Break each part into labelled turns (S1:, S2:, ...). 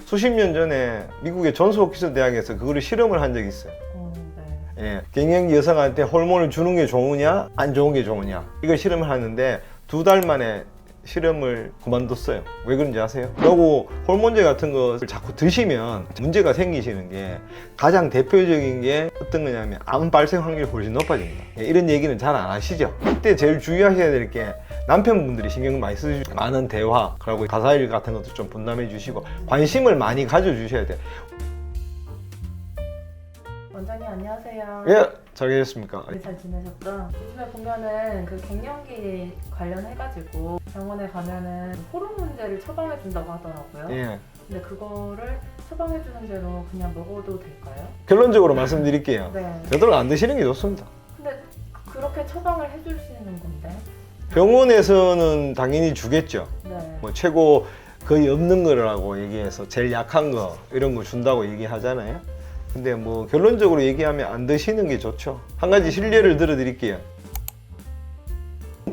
S1: 수십 년 전에 미국의 존스 홉킨스 대학에서 그거를 실험을 한 적이 있어요.
S2: 네.
S1: 예, 갱년기 여성한테 호르몬을 주는 게 좋으냐 안 좋은 게 좋으냐 이걸 실험을 하는데 2달 만에 실험을 그만뒀어요. 왜 그런지 아세요? 그리고 호르몬제 같은 것을 자꾸 드시면 문제가 생기시는 게 가장 대표적인 게 어떤 거냐면 암 발생 확률이 훨씬 높아집니다. 예, 이런 얘기는 잘 안 하시죠? 이때 제일 주의하셔야 될 게 남편분들이 신경 많이 쓰시고 많은 대화 그리고 가사일 같은 것도 좀 분담해 주시고 관심을 많이 가져주셔야 돼요.
S2: 원장님 안녕하세요.
S1: 예, 잘 계셨습니까?
S2: 네, 잘 지내셨죠? 요즘에 보면은 그 갱년기 관련해가지고 병원에 가면은 호르몬제를 처방해준다고 하더라고요.
S1: 예.
S2: 근데 그거를 처방해주는 대로 그냥 먹어도 될까요?
S1: 결론적으로 말씀드릴게요.
S2: 네.
S1: 되도록 안 드시는 게 좋습니다.
S2: 근데 그렇게 처방을 해주시는 건데?
S1: 병원에서는 당연히 주겠죠.
S2: 네.
S1: 뭐 최고 거의 없는 거라고 얘기해서 제일 약한 거 이런 거 준다고 얘기하잖아요. 근데 뭐 결론적으로 얘기하면 안 드시는 게 좋죠. 한 가지 실례를 들어드릴게요.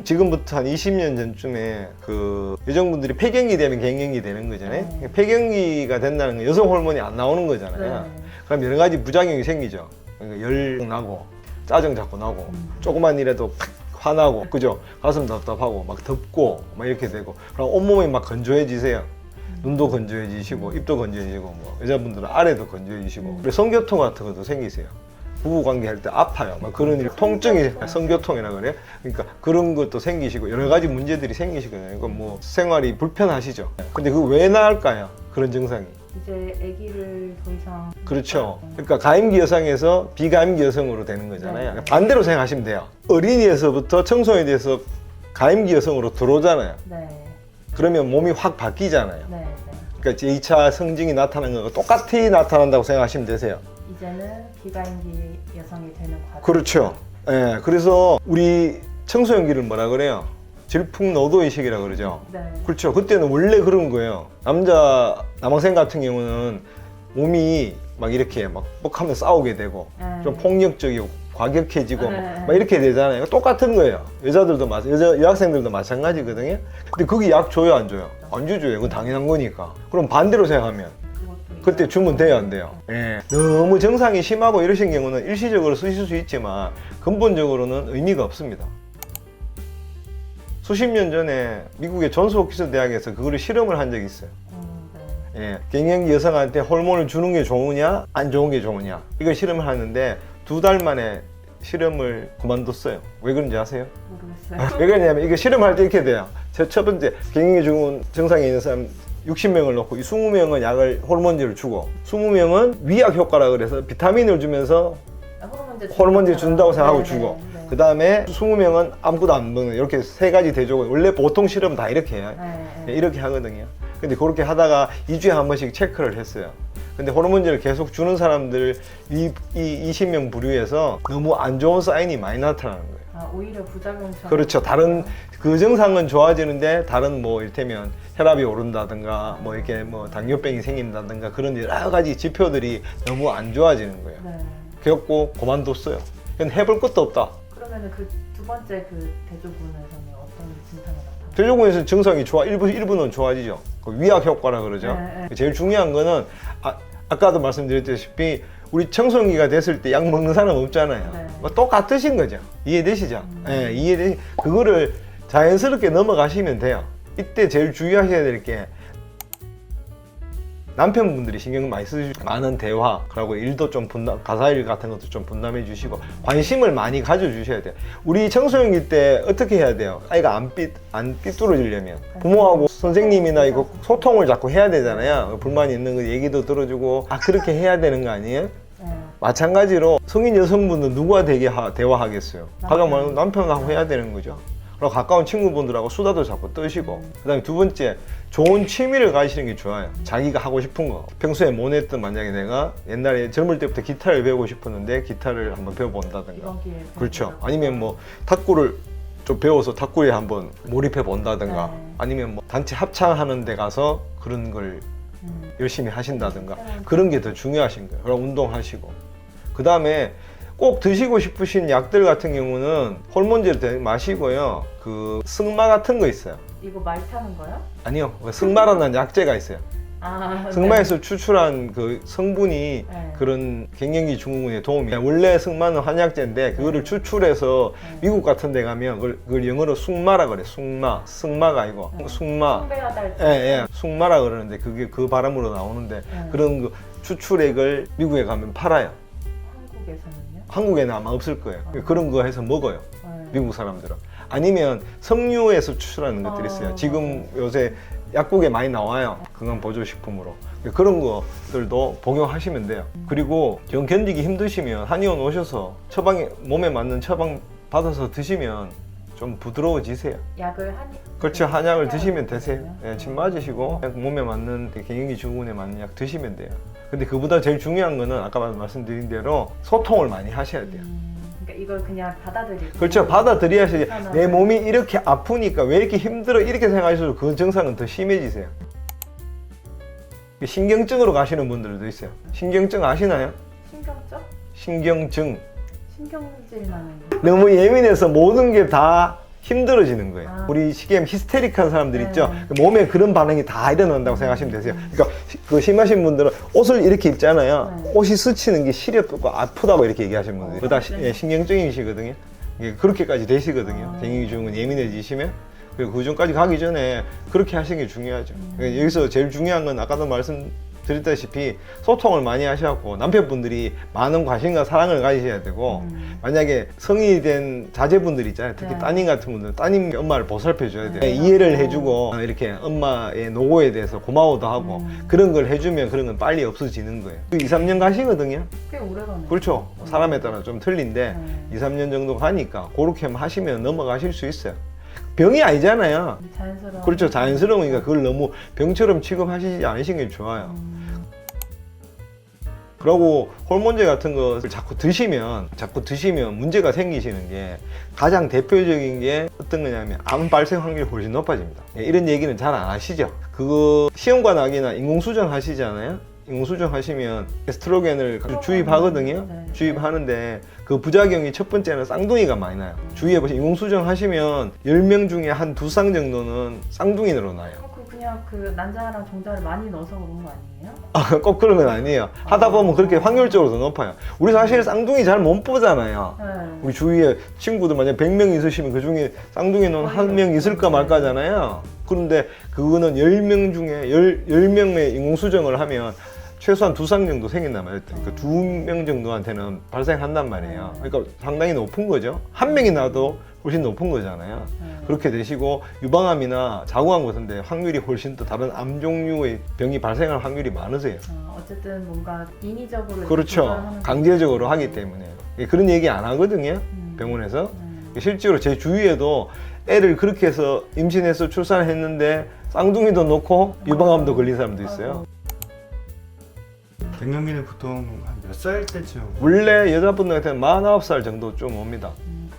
S1: 지금부터 한 20년 전쯤에 그 여성분들이 폐경기 되면 갱년기 되는 거잖아요.
S2: 네.
S1: 폐경기가 된다는 건 여성 호르몬이 안 나오는 거잖아요.
S2: 네.
S1: 그럼 여러 가지 부작용이 생기죠. 그러니까 열 나고 짜증 자꾸 나고 조그만 일에도 팍 화나고 그죠? 가슴 답답하고 막 덥고 막 이렇게 되고 그럼 온몸이 막 건조해지세요. 눈도 건조해지시고 입도 건조해지고 뭐 여자분들은 아래도 건조해지시고 그리고 성교통 같은 것도 생기세요. 부부관계 할 때 아파요. 막 그런 일 통증이 성교통이라 그래요. 그러니까 그런 것도 생기시고 여러 가지 문제들이 생기시거든요. 그러니까 뭐 생활이 불편하시죠. 근데 그거 왜 나을까요? 그런 증상이.
S2: 이제 아기를 더 이상
S1: 그렇죠. 그러니까 가임기 여성에서 비가임기 여성으로 되는 거잖아요. 반대로 생각하시면 돼요. 어린이에서부터 청소년에 대해서 가임기 여성으로 들어오잖아요.
S2: 네.
S1: 그러면 몸이 확 바뀌잖아요.
S2: 네. 네.
S1: 그러니까 제2차 성징이 나타나는 거가 똑같이 나타난다고 생각하시면 되세요.
S2: 이제는 비가임기 여성이 되는 과정.
S1: 그렇죠. 예, 그래서 우리 청소년기를 뭐라 그래요? 질풍노도의식이라 그러죠.
S2: 네.
S1: 그렇죠. 그때는 원래 그런 거예요. 남학생 같은 경우는 몸이 막 이렇게 막 뻑하면 싸우게 되고 좀 폭력적이고 과격해지고 막 이렇게 되잖아요. 똑같은 거예요. 여자들도 여학생들도 마찬가지거든요. 근데 그게 약 줘요, 안 줘요? 안 주죠. 그건 당연한 거니까. 그럼 반대로 생각하면 그때 주면 돼요, 안 돼요? 예. 너무 증상이 심하고 이러신 경우는 일시적으로 쓰실 수 있지만 근본적으로는 의미가 없습니다. 수십 년 전에 미국의 존스 홉킨스 대학에서 그거를 실험을 한 적이 있어요.
S2: 네.
S1: 예. 갱년기 여성한테 호르몬을 주는 게 좋으냐, 안 좋은 게 좋으냐. 이걸 실험을 하는데 2달 만에 실험을 그만뒀어요. 왜 그런지 아세요?
S2: 모르겠어요.
S1: 왜 그러냐면 이거 실험할 때 이렇게 돼요. 첫 번째, 갱년기 증후군 증상이 있는 사람 60명을 놓고 이 20명은 약을 호르몬제를 주고 20명은 위약 효과라 그래서 비타민을 주면서 호르몬제 준다고 생각하고 주고 그 다음에 20명은 아무것도 안 먹는 이렇게 세 가지 대조고 원래 보통 실험은 다 이렇게 해요. 이렇게 하거든요. 근데 그렇게 하다가 2주에 한 번씩 체크를 했어요. 근데 호르몬제를 계속 주는 사람들 이 20명 부류에서 너무 안 좋은 사인이 많이 나타나는 거예요.
S2: 아, 오히려 부작용처럼.
S1: 그렇죠. 다른 그 증상은 좋아지는데 다른 뭐 이를테면 혈압이 오른다든가 뭐 이렇게 뭐 당뇨병이 생긴다든가 그런 여러 가지 지표들이 너무 안 좋아지는 거예요.
S2: 네.
S1: 그래갖고 그만뒀어요. 그건 해볼 것도 없다.
S2: 그러면은 그 두 번째 그 대조군에서는 어떤 증상이 나타나요?
S1: 대조군에서 증상이 일부는 좋아지죠. 그 위약 효과라 그러죠.
S2: 네.
S1: 제일 중요한 거는 아까도 말씀드렸다시피 우리 청소년기가 됐을 때 약 먹는 사람 없잖아요.
S2: 네.
S1: 뭐 똑같으신 거죠. 이해되시죠? 예, 그거를 자연스럽게 넘어가시면 돼요. 이때 제일 주의하셔야 될 게 남편분들이 신경 많이 쓰시고 많은 대화 그리고 일도 좀 가사일 같은 것도 좀 분담해 주시고 관심을 많이 가져주셔야 돼요. 우리 청소년기 때 어떻게 해야 돼요? 아이가 안 삐뚤어지려면 부모하고 선생님이나 이거 소통을 자꾸 해야 되잖아요. 불만이 있는 거 얘기도 들어주고 그렇게 해야 되는 거 아니에요? 마찬가지로 성인 여성분은 누구와 대화하겠어요? 가장 많은 남편하고 해야 되는 거죠. 그리고 가까운 친구분들하고 수다도 자꾸 떠시고 그 다음에 두 번째 좋은 취미를 가지시는 게 좋아요. 자기가 하고 싶은 거 평소에 못 했던 만약에 내가 옛날에 젊을 때부터 기타를 배우고 싶었는데 기타를 한번 배워본다든가 그렇죠. 아니면 뭐 탁구를 좀 배워서 탁구에 한번 몰입해 본다든가 아니면 뭐 단체 합창하는 데 가서 그런 걸 열심히 하신다든가 그런 게 더 중요하신 거예요. 그럼 운동하시고 그 다음에 꼭 드시고 싶으신 약들 같은 경우는 호르몬제를 마시고요. 그 승마 같은 거 있어요.
S2: 이거 말 타는 거요?
S1: 아니요. 승마라는 약제가 있어요. 승마에서 추출한 그 성분이
S2: 네.
S1: 그런 갱년기 증후군에 도움이 돼요. 원래 승마는 한약재인데 그거를 추출해서 미국 같은 데 가면 그걸 영어로 숭마라 그래. 승마가 아니고 숭마.
S2: 숭배하달
S1: 예, 숭마라 그러는데 그게 그 발음으로 나오는데 그런 그 추출액을 미국에 가면 팔아요.
S2: 한국에서는요?
S1: 한국에는 아마 없을 거예요. 그런 거 해서 먹어요.
S2: 네.
S1: 미국 사람들은. 아니면 석류에서 추출하는 것들이 있어요. 지금 요새 약국에 많이 나와요. 건강 보조식품으로. 그런 것들도 복용하시면 돼요. 그리고 경 견디기 힘드시면 한의원 오셔서 몸에 맞는 처방 받아서 드시면 좀 부드러워지세요.
S2: 약을
S1: 그렇죠. 한약을 드시면 되세요. 예, 침 맞으시고 몸에 맞는 갱년기 증후군에 맞는 약 드시면 돼요. 근데 그보다 제일 중요한 거는 아까 말씀드린 대로 소통을 많이 하셔야 돼요.
S2: 그러니까 이걸 그냥 받아들이고.
S1: 그렇죠. 받아들여야지. 내 몸이 이렇게 아프니까 왜 이렇게 힘들어 이렇게 생각하셔도 그 증상은 더 심해지세요. 신경증으로 가시는 분들도 있어요. 신경증 아시나요?
S2: 신경적?
S1: 신경증.
S2: 신경질 나는.
S1: 너무 예민해서 모든 게 다 힘들어지는 거예요. 우리 시계면 히스테릭한 사람들
S2: 네.
S1: 있죠. 몸에 그런 반응이 다 일어난다고 생각하시면 되세요. 그러니까 그 심하신 분들은 옷을 이렇게 입잖아요.
S2: 네.
S1: 옷이 스치는 게 시렵고 아프다고 이렇게 얘기하시는 분들이 그거 다 신경증이시거든요. 그렇게까지 되시거든요. 갱년기 증후군 예민해지시면. 그리고 그 전까지 가기 전에 그렇게 하시는 게 중요하죠. 그러니까 여기서 제일 중요한 건 아까도 말씀드렸다시피 소통을 많이 하셔갖고 남편분들이 많은 관심과 사랑을 가지셔야 되고 만약에 성인이 된 자제분들 있잖아요. 특히
S2: 네.
S1: 따님 같은 분들 따님 엄마를 보살펴 줘야 돼요. 이해를 해주고 이렇게 엄마의 노고에 대해서 고마워도 하고 그런 걸 해주면 그런 건 빨리 없어지는 거예요. 2, 3년 가시거든요.
S2: 꽤 오래 가네.
S1: 그렇죠. 사람에 따라 좀 틀린데 2, 3년 정도 가니까 그렇게 하시면 넘어가실 수 있어요. 병이 아니잖아요.
S2: 자연스러워.
S1: 그렇죠. 자연스러우니까 그걸 너무 병처럼 취급하시지 않으시는 게 좋아요. 그리고 호르몬제 같은 것을 자꾸 드시면 문제가 생기시는 게 가장 대표적인 게 어떤 거냐면 암 발생 확률이 훨씬 높아집니다. 이런 얘기는 잘 안 하시죠. 그거 시험관악이나 인공수정 하시잖아요. 인공수정 하시면 에스트로겐을 주입하거든요.
S2: 네.
S1: 주입하는데 그 부작용이 첫 번째는 쌍둥이가 많이 나요. 주의해보시면 인공수정 하시면 10명 중에 한 2쌍 정도는 쌍둥이로 나요.
S2: 그냥 그 난자랑 종자를 많이 넣어서 그런 거 아니에요?
S1: 꼭 그런 건 아니에요. 하다 보면 그렇게 확률적으로 더 높아요. 우리 사실 쌍둥이 잘 못 보잖아요.
S2: 네.
S1: 우리 주위에 친구들 만약 100명 있으시면 그 중에 쌍둥이는 한 명 있을까 말까잖아요. 그런데 그거는 10명 중에 10명의 인공수정을 하면 최소한 2쌍 정도 생긴단 말이에요. 그러니까 2명 정도한테는 발생한단 말이에요. 그러니까 상당히 높은 거죠. 한 명이 나도 훨씬 높은 거잖아요. 그렇게 되시고 유방암이나 자궁암 같은데 확률이 훨씬 더 다른 암 종류의 병이 발생할 확률이 많으세요.
S2: 어쨌든 뭔가 인위적으로
S1: 그렇죠. 강제적으로 하기 때문에 그런 얘기 안 하거든요. 병원에서. 실제로 제 주위에도 애를 그렇게 해서 임신해서 출산했는데 쌍둥이도 놓고 유방암도 걸린 사람도 있어요.
S3: 갱년기는 보통 한 몇 살 때쯤?
S1: 원래 여자분들한테는 49살 정도 좀 옵니다.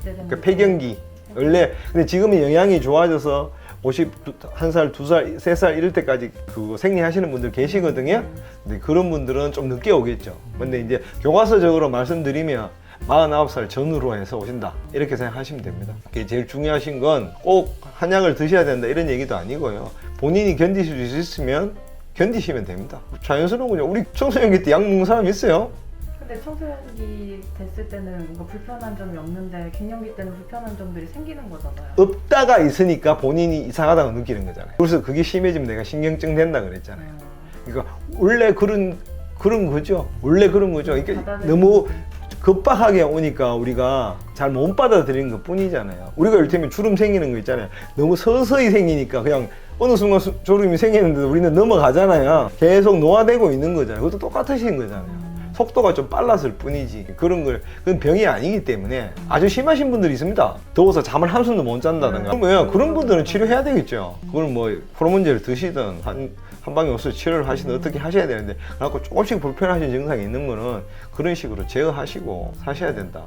S1: 그러니까 폐경기. 원래 근데 지금은 영양이 좋아져서 51살, 2살, 3살 이럴 때까지 그 생리하시는 분들 계시거든요. 근데 그런 분들은 좀 늦게 오겠죠. 근데 이제 교과서적으로 말씀드리면 49살 전후로 해서 오신다. 이렇게 생각하시면 됩니다. 그게 제일 중요하신 건 꼭 한약을 드셔야 된다 이런 얘기도 아니고요. 본인이 견디실 수 있으면 견디시면 됩니다. 자연스러운 거죠. 우리 청소년기 때 약 먹는 사람 있어요?
S2: 근데 청소년기 됐을 때는 뭔가 불편한 점이 없는데 갱년기 때는 불편한 점들이 생기는 거잖아요.
S1: 없다가 있으니까 본인이 이상하다고 느끼는 거잖아요. 그래서 그게 심해지면 내가 신경증 된다 그랬잖아요. 그러니까 원래 그런 거죠. 원래 그런 거죠. 이게 너무 급박하게 오니까 우리가 잘 못 받아들이는 것 뿐이잖아요. 우리가 이를테면 주름 생기는 거 있잖아요. 너무 서서히 생기니까 그냥 어느 순간 주름이 생기는데 우리는 넘어가잖아요. 계속 노화되고 있는 거잖아요. 그것도 똑같으신 거잖아요. 속도가 좀 빨랐을 뿐이지 그건 병이 아니기 때문에 아주 심하신 분들이 있습니다. 더워서 잠을 한숨도 못 잔다든가 그러면 그런 분들은 치료해야 되겠죠. 그걸 뭐 호르몬제를 드시든 한 방에 없어 치료를 하시든 어떻게 하셔야 되는데 그래갖고 조금씩 불편하신 증상이 있는 거는 그런 식으로 제어하시고 사셔야 된다.